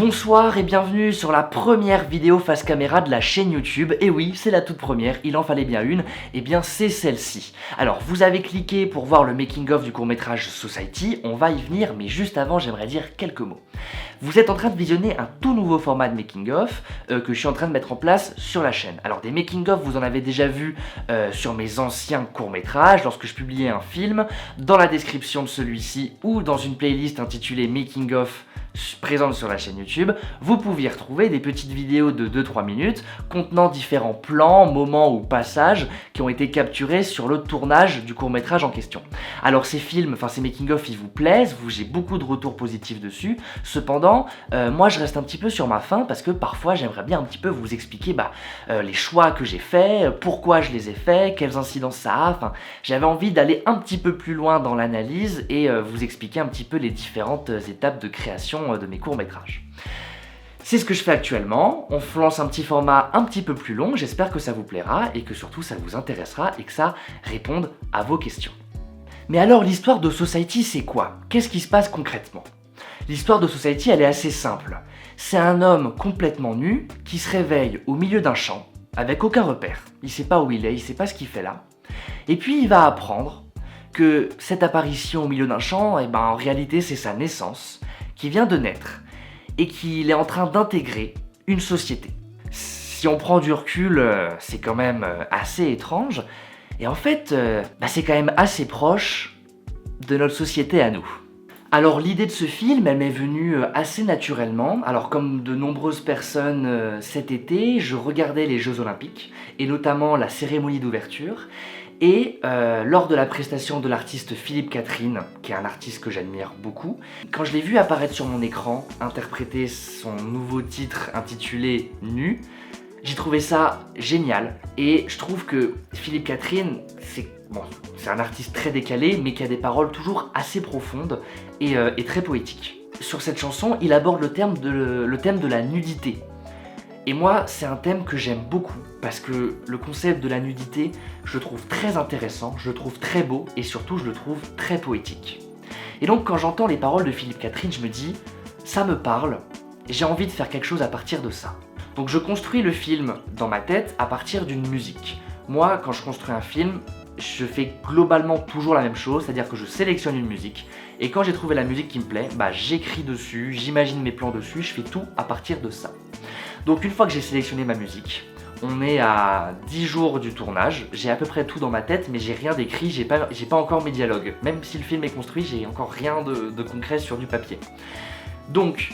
Bonsoir et bienvenue sur la première vidéo face caméra de la chaîne YouTube. Et oui, c'est la toute première, il en fallait bien une, et bien c'est celle-ci. Alors vous avez cliqué pour voir le making of du court-métrage Society, on va y venir, mais juste avant j'aimerais dire quelques mots. Vous êtes en train de visionner un tout nouveau format de making of que je suis en train de mettre en place sur la chaîne. Alors des making of vous en avez déjà vu sur mes anciens courts-métrages, lorsque je publiais un film, dans la description de celui-ci ou dans une playlist intitulée making of présente sur la chaîne YouTube, vous pouviez retrouver des petites vidéos de 2-3 minutes contenant différents plans, moments ou passages qui ont été capturés sur le tournage du court-métrage en question. Alors ces films, ces making-of, ils vous plaisent, j'ai beaucoup de retours positifs dessus, cependant, moi je reste un petit peu sur ma faim parce que parfois j'aimerais bien un petit peu vous expliquer les choix que j'ai faits, pourquoi je les ai faits, quelles incidences ça a, j'avais envie d'aller un petit peu plus loin dans l'analyse et vous expliquer un petit peu les différentes étapes de création de mes courts-métrages. C'est ce que je fais actuellement, on lance un petit format un petit peu plus long, j'espère que ça vous plaira et que surtout ça vous intéressera et que ça réponde à vos questions. Mais alors l'histoire de Society c'est quoi? Qu'est-ce qui se passe concrètement? L'histoire de Society elle est assez simple. C'est un homme complètement nu qui se réveille au milieu d'un champ avec aucun repère. Il sait pas où il est, il sait pas ce qu'il fait là. Et puis il va apprendre que cette apparition au milieu d'un champ, en réalité c'est sa naissance, qui vient de naître et qu'il est en train d'intégrer une société. Si on prend du recul, c'est quand même assez étrange et en fait, c'est quand même assez proche de notre société à nous. Alors l'idée de ce film, elle m'est venue assez naturellement. Alors comme de nombreuses personnes cet été, je regardais les Jeux Olympiques et notamment la cérémonie d'ouverture. Et lors de la prestation de l'artiste Philippe Catherine, qui est un artiste que j'admire beaucoup, quand je l'ai vu apparaître sur mon écran, interpréter son nouveau titre intitulé « Nu », j'ai trouvé ça génial. Et je trouve que Philippe Catherine, c'est un artiste très décalé, mais qui a des paroles toujours assez profondes et très poétiques. Sur cette chanson, il aborde le thème de la nudité. Et moi, c'est un thème que j'aime beaucoup parce que le concept de la nudité, je le trouve très intéressant, je le trouve très beau et surtout je le trouve très poétique. Et donc quand j'entends les paroles de Philippe Catherine, je me dis, ça me parle, j'ai envie de faire quelque chose à partir de ça. Donc je construis le film dans ma tête à partir d'une musique. Moi, quand je construis un film, je fais globalement toujours la même chose, c'est-à-dire que je sélectionne une musique et quand j'ai trouvé la musique qui me plaît, j'écris dessus, j'imagine mes plans dessus, je fais tout à partir de ça. Donc une fois que j'ai sélectionné ma musique, on est à 10 jours du tournage, j'ai à peu près tout dans ma tête mais j'ai rien d'écrit, j'ai pas encore mes dialogues. Même si le film est construit, j'ai encore rien de concret sur du papier. Donc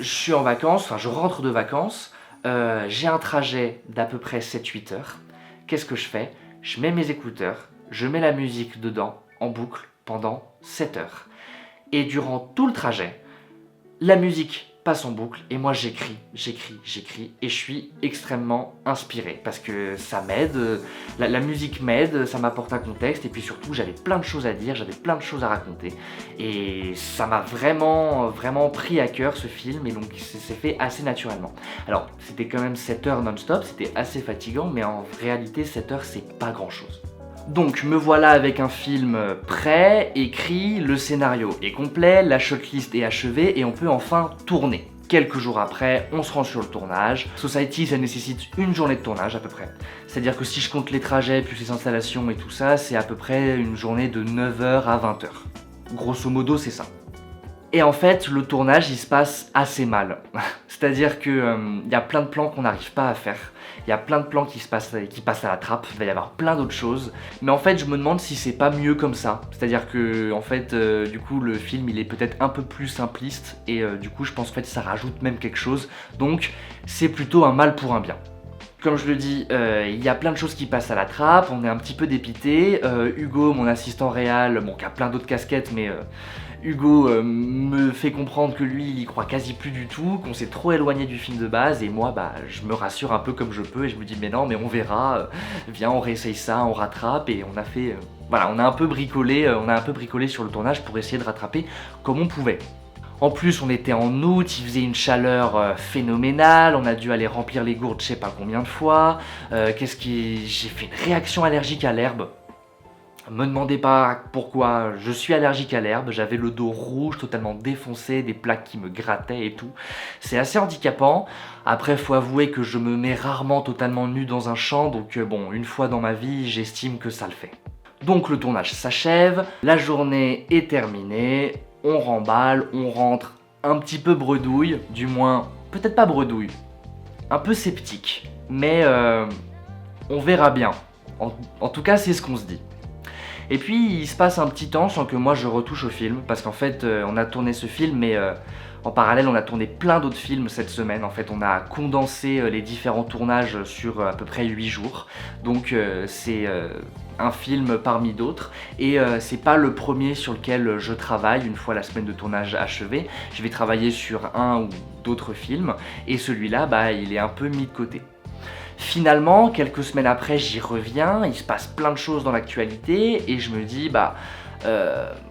je suis en vacances, je rentre de vacances, j'ai un trajet d'à peu près 7-8 heures. Qu'est-ce que je fais? Je mets mes écouteurs, je mets la musique dedans, en boucle, pendant 7 heures. Et durant tout le trajet, la musique passe en boucle et moi j'écris et je suis extrêmement inspiré parce que ça m'aide, la musique m'aide, ça m'apporte un contexte et puis surtout j'avais plein de choses à dire, j'avais plein de choses à raconter et ça m'a vraiment pris à cœur ce film et donc c'est fait assez naturellement. Alors c'était quand même 7 heures non-stop, c'était assez fatigant mais en réalité 7 heures c'est pas grand chose. Donc me voilà avec un film prêt, écrit, le scénario est complet, la shortlist est achevée et on peut enfin tourner. Quelques jours après, on se rend sur le tournage. Society, ça nécessite une journée de tournage à peu près. C'est-à-dire que si je compte les trajets, plus les installations et tout ça, c'est à peu près une journée de 9h à 20h. Grosso modo, c'est ça. Et en fait, le tournage, il se passe assez mal. C'est-à-dire que y a plein de plans qu'on n'arrive pas à faire. Il y a plein de plans qui passent à la trappe. Il va y avoir plein d'autres choses. Mais en fait, je me demande si c'est pas mieux comme ça. C'est-à-dire que, en fait, du coup, le film, il est peut-être un peu plus simpliste. Et du coup, je pense en fait, ça rajoute même quelque chose. Donc, c'est plutôt un mal pour un bien. Comme je le dis, il y a plein de choses qui passent à la trappe, on est un petit peu dépité. Hugo, mon assistant réal, qui a plein d'autres casquettes, mais Hugo me fait comprendre que lui, il y croit quasi plus du tout, qu'on s'est trop éloigné du film de base, et moi, je me rassure un peu comme je peux, et je me dis, mais non, mais on verra, viens, on réessaye ça, on rattrape, et on a fait... on a un peu bricolé sur le tournage pour essayer de rattraper comme on pouvait. En plus, on était en août, il faisait une chaleur phénoménale, on a dû aller remplir les gourdes je sais pas combien de fois. J'ai fait une réaction allergique à l'herbe. Me demandez pas pourquoi, je suis allergique à l'herbe, j'avais le dos rouge, totalement défoncé, des plaques qui me grattaient et tout. C'est assez handicapant. Après, faut avouer que je me mets rarement totalement nu dans un champ, donc bon, une fois dans ma vie, j'estime que ça le fait. Donc le tournage s'achève, la journée est terminée, on remballe, on rentre un petit peu bredouille, du moins, peut-être pas bredouille, un peu sceptique, mais on verra bien. En tout cas, c'est ce qu'on se dit. Et puis il se passe un petit temps sans que moi je retouche au film, parce qu'en fait on a tourné ce film, mais en parallèle on a tourné plein d'autres films cette semaine. En fait on a condensé les différents tournages sur à peu près 8 jours, donc c'est un film parmi d'autres, et c'est pas le premier sur lequel je travaille une fois la semaine de tournage achevée. Je vais travailler sur un ou d'autres films, et celui-là bah il est un peu mis de côté. Finalement, quelques semaines après, j'y reviens, il se passe plein de choses dans l'actualité et je me dis, bah,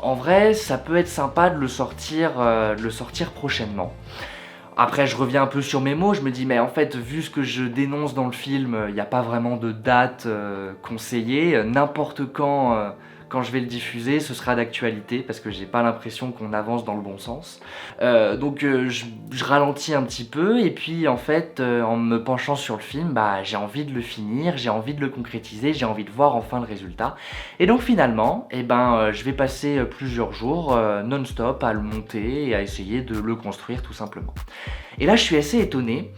en vrai, ça peut être sympa de le sortir prochainement. Après, je reviens un peu sur mes mots, je me dis, mais en fait, vu ce que je dénonce dans le film, il n'y a pas vraiment de date conseillée. N'importe quand je vais le diffuser, ce sera d'actualité, parce que j'ai pas l'impression qu'on avance dans le bon sens. Donc je ralentis un petit peu, et puis en fait, en me penchant sur le film, bah, j'ai envie de le finir, j'ai envie de le concrétiser, j'ai envie de voir enfin le résultat. Et donc finalement, eh ben, je vais passer plusieurs jours non-stop à le monter et à essayer de le construire tout simplement. Et là, je suis assez étonné,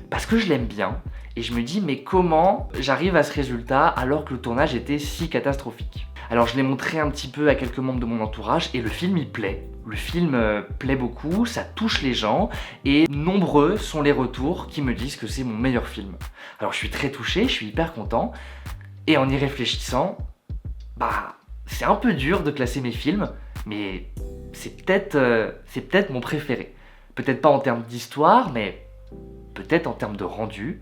parce que je l'aime bien, et je me dis, mais comment j'arrive à ce résultat alors que le tournage était si catastrophique ? Alors je l'ai montré un petit peu à quelques membres de mon entourage et le film il plaît. Le film plaît beaucoup, ça touche les gens et nombreux sont les retours qui me disent que c'est mon meilleur film. Alors je suis très touché, je suis hyper content et en y réfléchissant, bah c'est un peu dur de classer mes films, mais c'est peut-être mon préféré. Peut-être pas en termes d'histoire, mais peut-être en termes de rendu,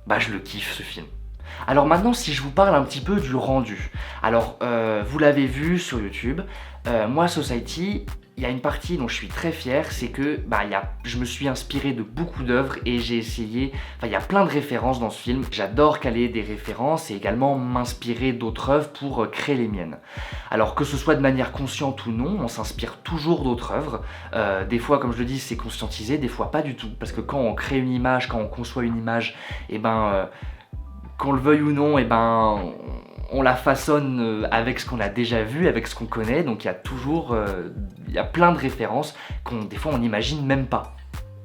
bah je le kiffe ce film. Alors maintenant, si je vous parle un petit peu du rendu. Alors, vous l'avez vu sur YouTube, moi, Society, il y a une partie dont je suis très fier, c'est que bah, je me suis inspiré de beaucoup d'œuvres et j'ai essayé, enfin il y a plein de références dans ce film. J'adore caler des références et également m'inspirer d'autres œuvres pour créer les miennes. Alors que ce soit de manière consciente ou non, on s'inspire toujours d'autres œuvres. Des fois, comme je le dis, c'est conscientisé, des fois pas du tout. Parce que quand on crée une image, quand on conçoit une image, et ben... qu'on le veuille ou non, eh ben, on la façonne avec ce qu'on a déjà vu, avec ce qu'on connaît, donc il y a plein de références des fois on n'imagine même pas.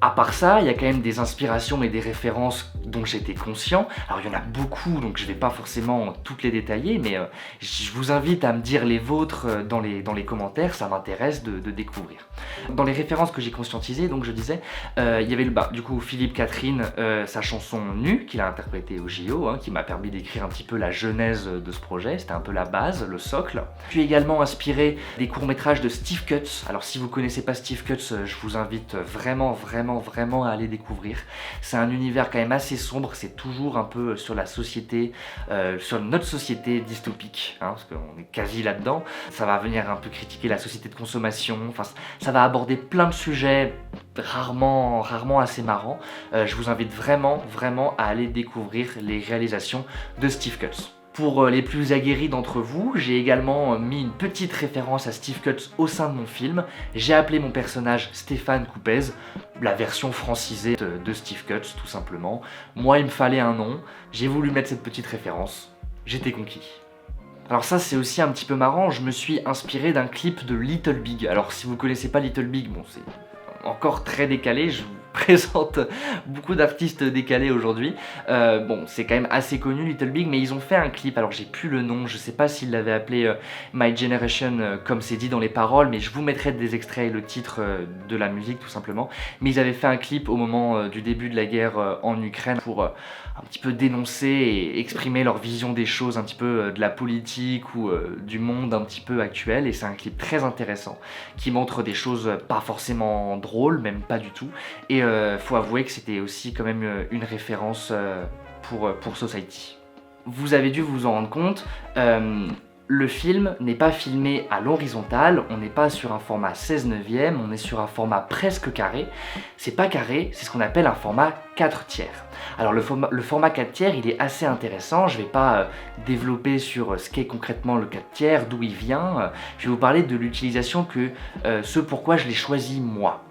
À part ça, il y a quand même des inspirations et des références dont j'étais conscient. Alors il y en a beaucoup, donc je vais pas forcément toutes les détailler, mais je vous invite à me dire les vôtres dans les commentaires, ça m'intéresse de découvrir. Dans les références que j'ai conscientisées, donc je disais, il y avait du coup Philippe Catherine, sa chanson Nue, qu'il a interprétée au JO, qui m'a permis d'écrire un petit peu la genèse de ce projet, c'était un peu la base, le socle. Je suis également inspiré des courts-métrages de Steve Cutts. Alors si vous connaissez pas Steve Cutts, je vous invite vraiment à aller découvrir. C'est un univers quand même assez sombre, c'est toujours un peu sur la société, sur notre société dystopique, parce qu'on est quasi là-dedans. Ça va venir un peu critiquer la société de consommation, enfin ça va aborder plein de sujets rarement assez marrants. Je vous invite vraiment à aller découvrir les réalisations de Steve Cutts. Pour les plus aguerris d'entre vous, j'ai également mis une petite référence à Steve Cutts au sein de mon film. J'ai appelé mon personnage Stéphane Coupez, la version francisée de Steve Cutts tout simplement. Moi, il me fallait un nom, j'ai voulu mettre cette petite référence, j'étais conquis. Alors ça c'est aussi un petit peu marrant, je me suis inspiré d'un clip de Little Big. Alors si vous connaissez pas Little Big, bon c'est encore très décalé, je vous présente beaucoup d'artistes décalés aujourd'hui. Bon, c'est quand même assez connu Little Big, mais ils ont fait un clip, alors j'ai plus le nom, je sais pas s'ils l'avaient appelé My Generation comme c'est dit dans les paroles, mais je vous mettrai des extraits et le titre de la musique tout simplement. Mais ils avaient fait un clip au moment du début de la guerre en Ukraine pour un petit peu dénoncer et exprimer leur vision des choses, un petit peu de la politique ou du monde un petit peu actuel, et c'est un clip très intéressant qui montre des choses pas forcément drôles, même pas du tout, et faut avouer que c'était aussi quand même une référence pour Society. Vous avez dû vous en rendre compte, Le film n'est pas filmé à l'horizontale, on n'est pas sur un format 16/9, on est sur un format presque carré. C'est pas carré, c'est ce qu'on appelle un format 4/3. Alors le format 4/3, il est assez intéressant, je vais pas développer sur ce qu'est concrètement le 4/3, d'où il vient, je vais vous parler de l'utilisation ce pourquoi je l'ai choisi moi.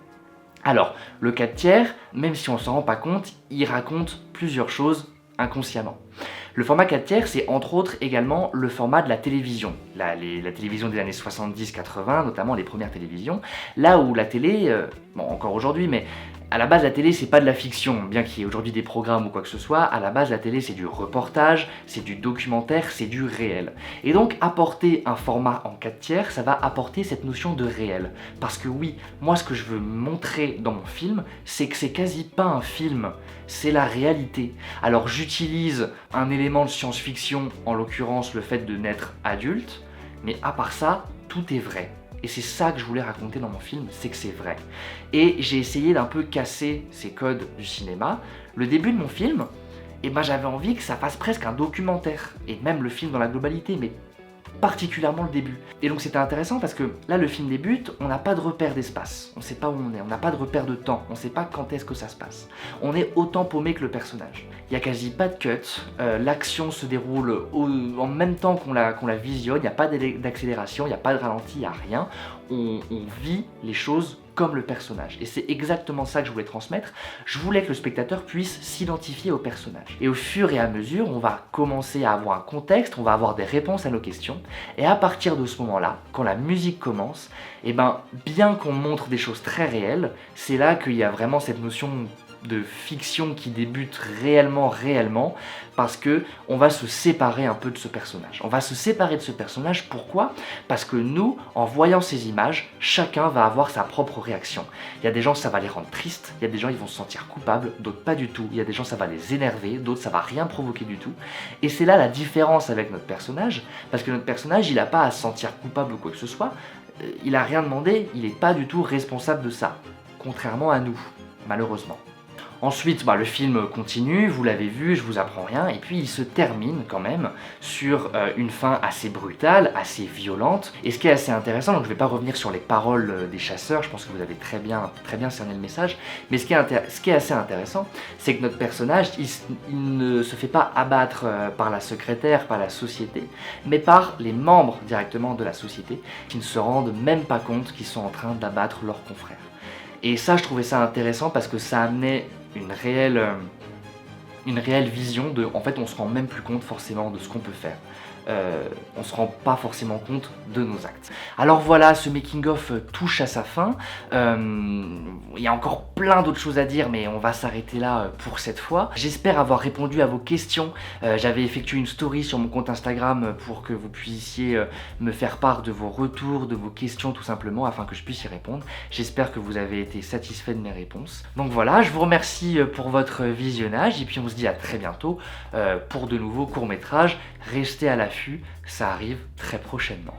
Alors, le 4/3, même si on s'en rend pas compte, il raconte plusieurs choses inconsciemment. Le format 4/3, c'est entre autres également le format de la télévision. La télévision des années 70-80, notamment les premières télévisions, là où la télé, bon encore aujourd'hui, mais à la base la télé c'est pas de la fiction, bien qu'il y ait aujourd'hui des programmes ou quoi que ce soit, à la base la télé c'est du reportage, c'est du documentaire, c'est du réel. Et donc apporter un format en 4/3, ça va apporter cette notion de réel. Parce que oui, moi ce que je veux montrer dans mon film, c'est que c'est quasi pas un film, c'est la réalité. Alors j'utilise un élément de science-fiction, en l'occurrence le fait de naître adulte, mais à part ça, tout est vrai. Et c'est ça que je voulais raconter dans mon film, c'est que c'est vrai. Et j'ai essayé d'un peu casser ces codes du cinéma. Le début de mon film, eh ben, j'avais envie que ça fasse presque un documentaire. Et même le film dans la globalité, mais particulièrement le début. Et donc c'était intéressant parce que là le film débute, on n'a pas de repère d'espace, on sait pas où on est, on n'a pas de repère de temps, on sait pas quand est-ce que ça se passe. On est autant paumé que le personnage. Il y a quasi pas de cut, l'action se déroule en même temps qu'on la visionne, il n'y a pas d'accélération, il n'y a pas de ralenti, il n'y a rien. On vit les choses comme le personnage. Et c'est exactement ça que je voulais transmettre. Je voulais que le spectateur puisse s'identifier au personnage. Et au fur et à mesure, on va commencer à avoir un contexte, on va avoir des réponses à nos questions. Et à partir de ce moment-là, quand la musique commence, eh ben, bien qu'on montre des choses très réelles, c'est là qu'il y a vraiment cette notion de fiction qui débute réellement, parce que on va se séparer un peu de ce personnage. On va se séparer de ce personnage, pourquoi? Parce que nous, en voyant ces images, chacun va avoir sa propre réaction. Il y a des gens, ça va les rendre tristes, il y a des gens, ils vont se sentir coupables, d'autres pas du tout. Il y a des gens, ça va les énerver, d'autres, ça va rien provoquer du tout. Et c'est là la différence avec notre personnage, parce que notre personnage, il n'a pas à se sentir coupable ou quoi que ce soit, il a rien demandé, il n'est pas du tout responsable de ça, contrairement à nous, malheureusement. Ensuite, le film continue, vous l'avez vu, je vous apprends rien, et puis il se termine quand même sur une fin assez brutale, assez violente. Et ce qui est assez intéressant, donc je ne vais pas revenir sur les paroles des chasseurs, je pense que vous avez très bien cerné le message, mais ce qui est assez intéressant, c'est que notre personnage, il ne se fait pas abattre par la secrétaire, par la société, mais par les membres directement de la société, qui ne se rendent même pas compte qu'ils sont en train d'abattre leurs confrères. Et ça, je trouvais ça intéressant parce que ça amenait une réelle vision de, en fait, on se rend même plus compte forcément de ce qu'on peut faire. On se rend pas forcément compte de nos actes. Alors voilà, ce making-of touche à sa fin. Il y a encore plein d'autres choses à dire, mais on va s'arrêter là pour cette fois. J'espère avoir répondu à vos questions. J'avais effectué une story sur mon compte Instagram pour que vous puissiez me faire part de vos retours, de vos questions tout simplement, afin que je puisse y répondre. J'espère que vous avez été satisfait de mes réponses. Donc voilà, je vous remercie pour votre visionnage, et puis on se dit à très bientôt pour de nouveaux courts-métrages. Restez à l'affût, ça arrive très prochainement.